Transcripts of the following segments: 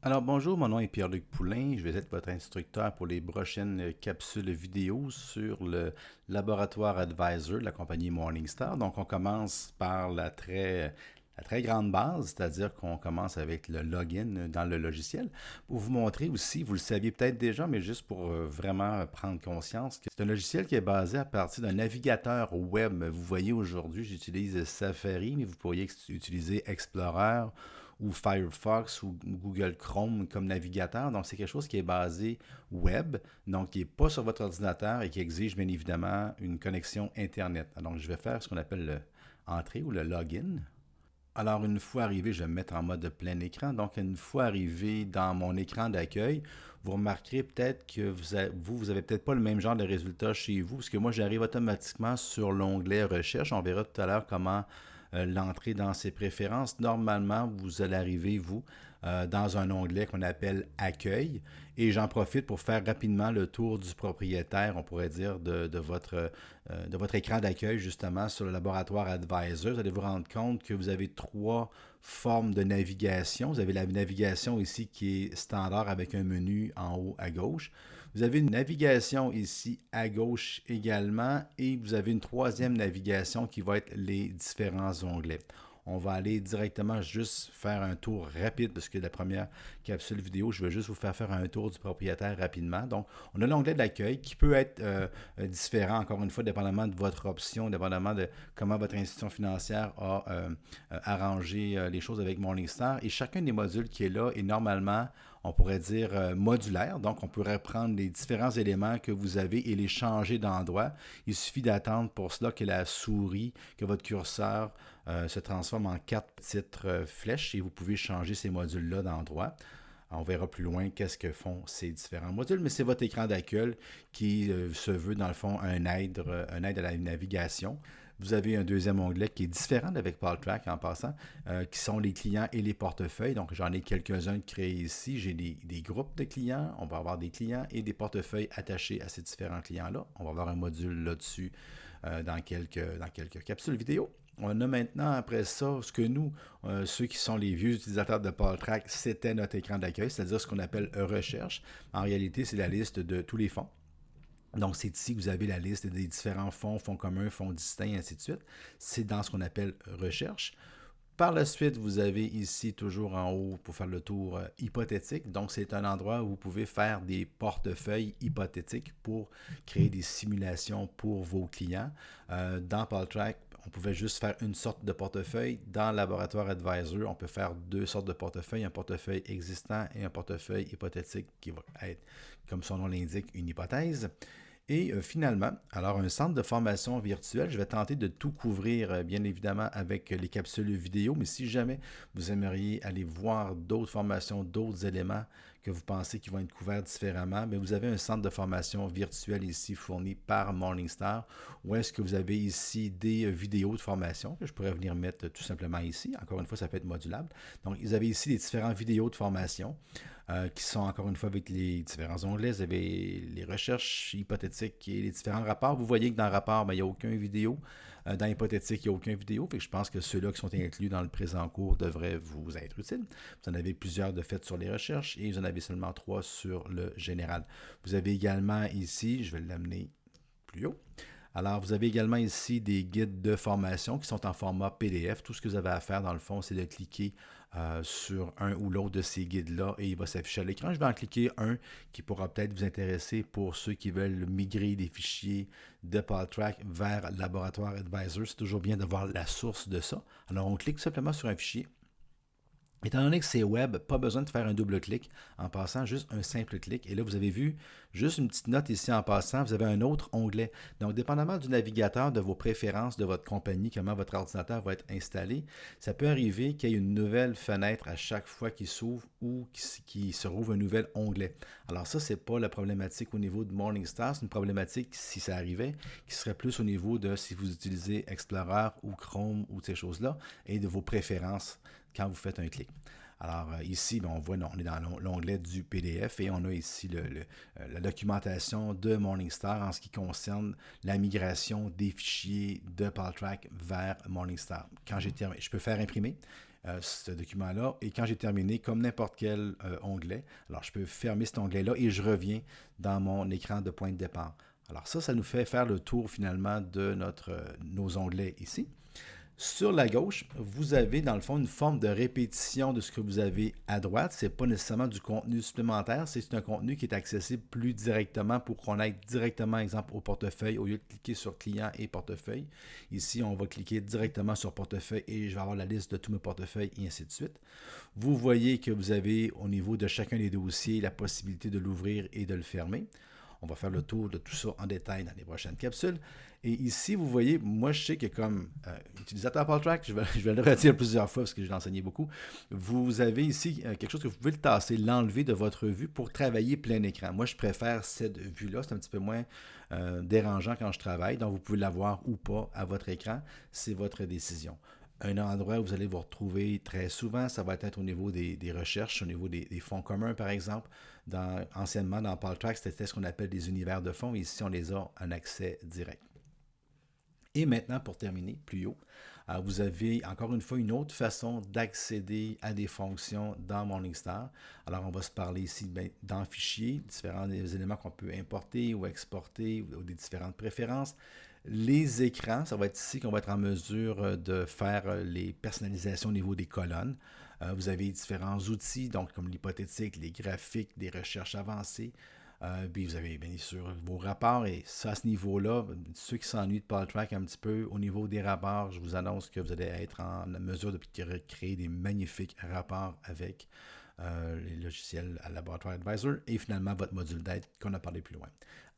Alors bonjour, mon nom est Pierre-Luc Poulain. Je vais être votre instructeur pour les prochaines capsules vidéo sur le laboratoire Advisor de la compagnie Morningstar. Donc on commence par la très grande base, c'est-à-dire qu'on commence avec le login dans le logiciel. Pour vous montrer aussi, vous le saviez peut-être déjà, mais juste pour vraiment prendre conscience, que c'est un logiciel qui est basé à partir d'un navigateur web. Vous voyez aujourd'hui, j'utilise Safari, mais vous pourriez utiliser Explorer ou Firefox ou Google Chrome comme navigateur. Donc, c'est quelque chose qui est basé web, donc qui n'est pas sur votre ordinateur et qui exige bien évidemment une connexion Internet. Donc, je vais faire ce qu'on appelle l'entrée ou le login. Alors, une fois arrivé, je vais me mettre en mode plein écran. Donc, une fois arrivé dans mon écran d'accueil, vous remarquerez peut-être que vous avez peut-être pas le même genre de résultat chez vous, parce que moi, j'arrive automatiquement sur l'onglet Recherche. On verra tout à l'heure comment l'entrée dans ses préférences. Normalement, vous allez arriver, vous, dans un onglet qu'on appelle Accueil. Et j'en profite pour faire rapidement le tour du propriétaire, on pourrait dire, de votre écran d'accueil, justement, sur le laboratoire Advisor. Vous allez vous rendre compte que vous avez trois formes de navigation. Vous avez la navigation ici qui est standard avec un menu en haut à gauche. Vous avez une navigation ici à gauche également et vous avez une troisième navigation qui va être les différents onglets. On va aller directement juste faire un tour rapide parce que la première capsule vidéo, je vais juste vous faire un tour du propriétaire rapidement. Donc, on a l'onglet d'accueil qui peut être différent, encore une fois, dépendamment de votre option, dépendamment de comment votre institution financière a arrangé les choses avec Morningstar. Et chacun des modules qui est là est normalement, on pourrait dire, modulaire. Donc, on pourrait prendre les différents éléments que vous avez et les changer d'endroit. Il suffit d'attendre pour cela que la souris, que votre curseur se transforme en quatre petites flèches et vous pouvez changer ces modules-là d'endroit. On verra plus loin qu'est-ce que font ces différents modules, mais c'est votre écran d'accueil qui se veut dans le fond un aide à la navigation. Vous avez un deuxième onglet qui est différent d'avec PaulTrack en passant, qui sont les clients et les portefeuilles. Donc j'en ai quelques-uns créés ici. J'ai des groupes de clients. On va avoir des clients et des portefeuilles attachés à ces différents clients-là. On va avoir un module là-dessus dans quelques capsules vidéo. On a maintenant, après ça, ce que nous, ceux qui sont les vieux utilisateurs de PaulTrack, c'était notre écran d'accueil, c'est-à-dire ce qu'on appelle recherche. En réalité, c'est la liste de tous les fonds. Donc, c'est ici que vous avez la liste des différents fonds, fonds communs, fonds distincts, ainsi de suite. C'est dans ce qu'on appelle recherche. Par la suite, vous avez ici toujours en haut pour faire le tour hypothétique. Donc, c'est un endroit où vous pouvez faire des portefeuilles hypothétiques pour créer des simulations pour vos clients. Dans PaulTrack, on pouvait juste faire une sorte de portefeuille. Dans Laboratoire Advisor, on peut faire deux sortes de portefeuilles, un portefeuille existant et un portefeuille hypothétique qui va être, comme son nom l'indique, une hypothèse. Et finalement, alors un centre de formation virtuelle, je vais tenter de tout couvrir, bien évidemment, avec les capsules vidéo, mais si jamais vous aimeriez aller voir d'autres formations, d'autres éléments que vous pensez qui vont être couverts différemment, bien, vous avez un centre de formation virtuel ici fourni par Morningstar, où est-ce que vous avez ici des vidéos de formation que je pourrais venir mettre tout simplement ici. Encore une fois, ça peut être modulable. Donc, vous avez ici les différentes vidéos de formation qui sont encore une fois avec les différents onglets. Vous avez les recherches hypothétiques et les différents rapports. Vous voyez que dans le rapport, ben, il n'y a aucune vidéo. Dans hypothétique, il n'y a aucune vidéo. Fait que je pense que ceux-là qui sont inclus dans le présent cours devraient vous être utiles. Vous en avez plusieurs de fait sur les recherches et vous en avez seulement trois sur le général. Vous avez également ici, je vais l'amener plus haut. Alors, vous avez également ici des guides de formation qui sont en format PDF. Tout ce que vous avez à faire, dans le fond, c'est de cliquer sur un ou l'autre de ces guides-là et il va s'afficher à l'écran. Je vais en cliquer un qui pourra peut-être vous intéresser pour ceux qui veulent migrer des fichiers de PaulTrack vers Laboratoire Advisor. C'est toujours bien de voir la source de ça. Alors, on clique simplement sur un fichier. Étant donné que c'est web, pas besoin de faire un double clic en passant, juste un simple clic. Et là, vous avez vu juste une petite note ici en passant, vous avez un autre onglet. Donc, dépendamment du navigateur, de vos préférences, de votre compagnie, comment votre ordinateur va être installé, ça peut arriver qu'il y ait une nouvelle fenêtre à chaque fois qu'il s'ouvre ou qu'il se rouvre un nouvel onglet. Alors ça, c'est pas la problématique au niveau de Morningstar, c'est une problématique, si ça arrivait, qui serait plus au niveau de si vous utilisez Explorer ou Chrome ou ces choses-là et de vos préférences quand vous faites un clic. Alors ici, on voit, on est dans l'onglet du PDF et on a ici la documentation de Morningstar en ce qui concerne la migration des fichiers de PaulTrack vers Morningstar. Quand j'ai terminé, je peux faire imprimer. ce document-là. Et quand j'ai terminé, comme n'importe quel onglet, alors je peux fermer cet onglet-là et je reviens dans mon écran de point de départ. Alors ça nous fait faire le tour finalement de nos onglets ici. Sur la gauche, vous avez dans le fond une forme de répétition de ce que vous avez à droite. Ce n'est pas nécessairement du contenu supplémentaire, c'est un contenu qui est accessible plus directement pour qu'on aille directement, exemple, au portefeuille au lieu de cliquer sur client et portefeuille. Ici, on va cliquer directement sur portefeuille et je vais avoir la liste de tous mes portefeuilles et ainsi de suite. Vous voyez que vous avez au niveau de chacun des dossiers la possibilité de l'ouvrir et de le fermer. On va faire le tour de tout ça en détail dans les prochaines capsules. Et ici, vous voyez, moi, je sais que comme utilisateur PaulTrack, je vais le redire plusieurs fois parce que je l'ai enseigné beaucoup. Vous avez ici quelque chose que vous pouvez le tasser, l'enlever de votre vue pour travailler plein écran. Moi, je préfère cette vue-là. C'est un petit peu moins dérangeant quand je travaille. Donc, vous pouvez l'avoir ou pas à votre écran. C'est votre décision. Un endroit où vous allez vous retrouver très souvent, ça va être au niveau des recherches, au niveau des fonds communs, par exemple. Anciennement, dans PaulTrack, c'était ce qu'on appelle des univers de fonds. Ici, on les a en accès direct. Et maintenant, pour terminer, plus haut, vous avez encore une fois une autre façon d'accéder à des fonctions dans Morningstar. Alors, on va se parler ici dans Fichier, différents éléments qu'on peut importer ou exporter ou des différentes préférences. Les écrans, ça va être ici qu'on va être en mesure de faire les personnalisations au niveau des colonnes. Vous avez différents outils, donc comme l'hypothétique, les graphiques, des recherches avancées. Puis vous avez bien sûr vos rapports et ça à ce niveau-là, ceux qui s'ennuient de PaulTrack un petit peu au niveau des rapports, je vous annonce que vous allez être en mesure de créer des magnifiques rapports avec les logiciels à Laboratoire Advisor et finalement votre module d'aide qu'on a parlé plus loin.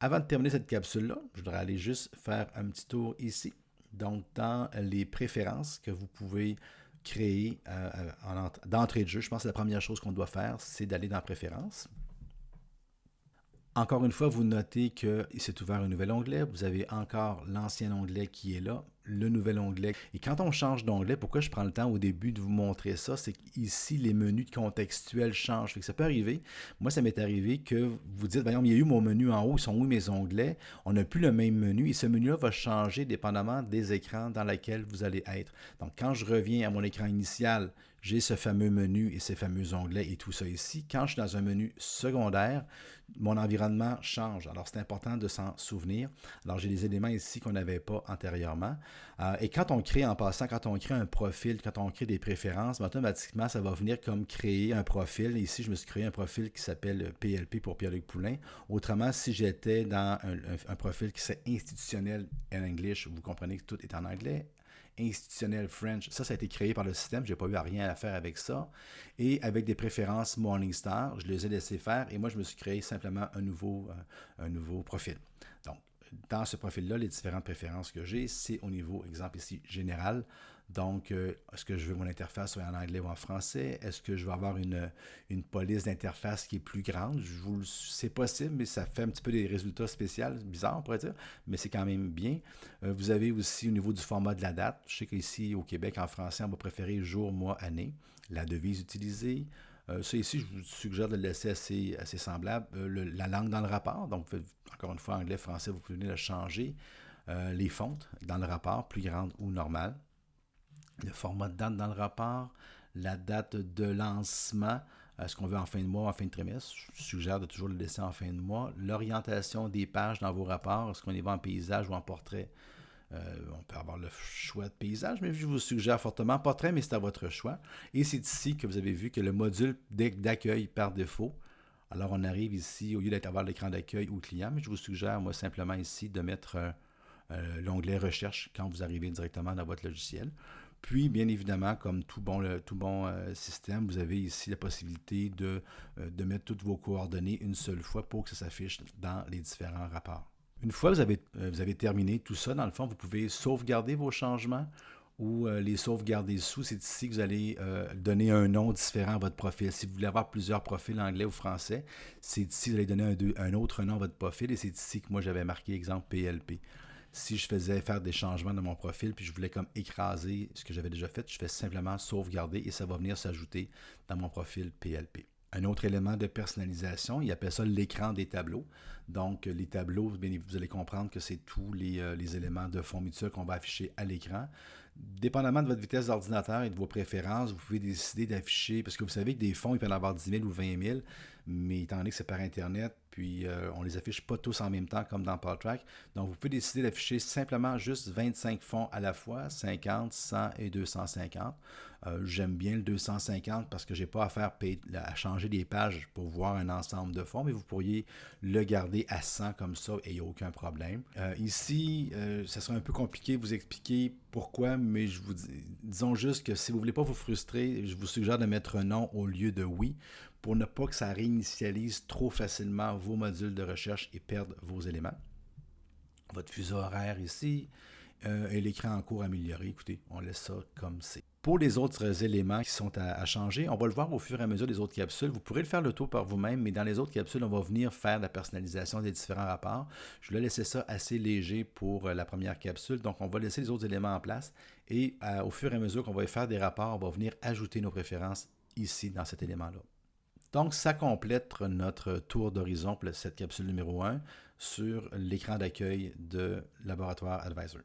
Avant de terminer cette capsule-là, je voudrais aller juste faire un petit tour ici. Donc, dans les préférences que vous pouvez créer d'entrée de jeu, je pense que la première chose qu'on doit faire, c'est d'aller dans Préférences. Encore une fois, vous notez qu'il s'est ouvert un nouvel onglet. Vous avez encore l'ancien onglet qui est là, le nouvel onglet. Et quand on change d'onglet, pourquoi je prends le temps au début de vous montrer ça, c'est qu'ici, les menus contextuels changent. Ça peut arriver. Moi, ça m'est arrivé que vous dites, voyons, il y a eu mon menu en haut, ils sont où mes onglets? On n'a plus le même menu et ce menu-là va changer dépendamment des écrans dans lesquels vous allez être. Donc, quand je reviens à mon écran initial, j'ai ce fameux menu et ces fameux onglets et tout ça ici. Quand je suis dans un menu secondaire, mon environnement change. Alors, c'est important de s'en souvenir. Alors, j'ai des éléments ici qu'on n'avait pas antérieurement. Et quand on crée, en passant, quand on crée un profil, quand on crée des préférences, automatiquement, ça va venir comme créer un profil. Ici, je me suis créé un profil qui s'appelle PLP pour Pierre-Luc Poulain. Autrement, si j'étais dans un profil qui serait institutionnel en English, vous comprenez que tout est en anglais. Institutionnel French, ça a été créé par le système, je n'ai pas eu à rien à faire avec ça. Et avec des préférences Morningstar, je les ai laissés faire et moi, je me suis créé simplement un nouveau profil. Donc, dans ce profil-là, les différentes préférences que j'ai, c'est au niveau, exemple ici, général. Donc, est-ce que je veux mon interface soit en anglais ou en français? Est-ce que je veux avoir une police d'interface qui est plus grande? C'est possible, mais ça fait un petit peu des résultats spéciaux, bizarres, on pourrait dire, mais c'est quand même bien. Vous avez aussi au niveau du format de la date. Je sais qu'ici, au Québec, en français, on va préférer jour, mois, année. La devise utilisée. Ça ici, je vous suggère de le laisser assez semblable. La langue dans le rapport, donc encore une fois, anglais, français, vous pouvez venir le changer. Les fontes dans le rapport, plus grande ou normale. Le format de date dans le rapport, la date de lancement, est-ce qu'on veut en fin de mois ou en fin de trimestre? Je suggère de toujours le laisser en fin de mois. L'orientation des pages dans vos rapports, est-ce qu'on y va en paysage ou en portrait? On peut avoir le choix de paysage, mais je vous suggère fortement portrait, mais c'est à votre choix. Et c'est ici que vous avez vu que le module d'accueil par défaut. Alors, on arrive ici, au lieu d'avoir l'écran d'accueil ou client, mais je vous suggère, moi, simplement ici, de mettre l'onglet Recherche quand vous arrivez directement dans votre logiciel. Puis, bien évidemment, comme tout bon système, vous avez ici la possibilité de mettre toutes vos coordonnées une seule fois pour que ça s'affiche dans les différents rapports. Une fois que vous avez terminé tout ça, dans le fond, vous pouvez sauvegarder vos changements ou les sauvegarder sous. C'est ici que vous allez donner un nom différent à votre profil. Si vous voulez avoir plusieurs profils anglais ou français, c'est ici que vous allez donner un autre nom à votre profil et c'est ici que moi j'avais marqué exemple PLP. Si je faisais faire des changements dans mon profil puis je voulais comme écraser ce que j'avais déjà fait, je fais simplement sauvegarder et ça va venir s'ajouter dans mon profil PLP. Un autre élément de personnalisation, il appelle ça l'écran des tableaux. Donc, les tableaux, bien, vous allez comprendre que c'est tous les éléments de fond mutuel qu'on va afficher à l'écran. Dépendamment de votre vitesse d'ordinateur et de vos préférences, vous pouvez décider d'afficher, parce que vous savez que des fonds, ils peuvent en avoir 10 000 ou 20 000, mais étant donné que c'est par Internet, puis on ne les affiche pas tous en même temps comme dans PodTrack. Donc, vous pouvez décider d'afficher simplement juste 25 fonds à la fois, 50, 100 et 250. J'aime bien le 250 parce que je n'ai pas à changer les pages pour voir un ensemble de fonds, mais vous pourriez le garder à 100 comme ça et il n'y a aucun problème. Ici, ça serait un peu compliqué de vous expliquer pourquoi, mais disons juste que si vous ne voulez pas vous frustrer, je vous suggère de mettre un non au lieu de oui pour ne pas que ça réinitialise trop facilement vos modules de recherche et perdre vos éléments. Votre fuseau horaire ici et l'écran en cours amélioré. Écoutez, on laisse ça comme c'est. Pour les autres éléments qui sont à changer, on va le voir au fur et à mesure des autres capsules. Vous pourrez le faire le tour par vous-même, mais dans les autres capsules, on va venir faire la personnalisation des différents rapports. Je vais laisser ça assez léger pour la première capsule. Donc, on va laisser les autres éléments en place et au fur et à mesure qu'on va faire des rapports, on va venir ajouter nos préférences ici dans cet élément-là. Donc, ça complète notre tour d'horizon pour cette capsule numéro 1 sur l'écran d'accueil de Laboratoire Advisor.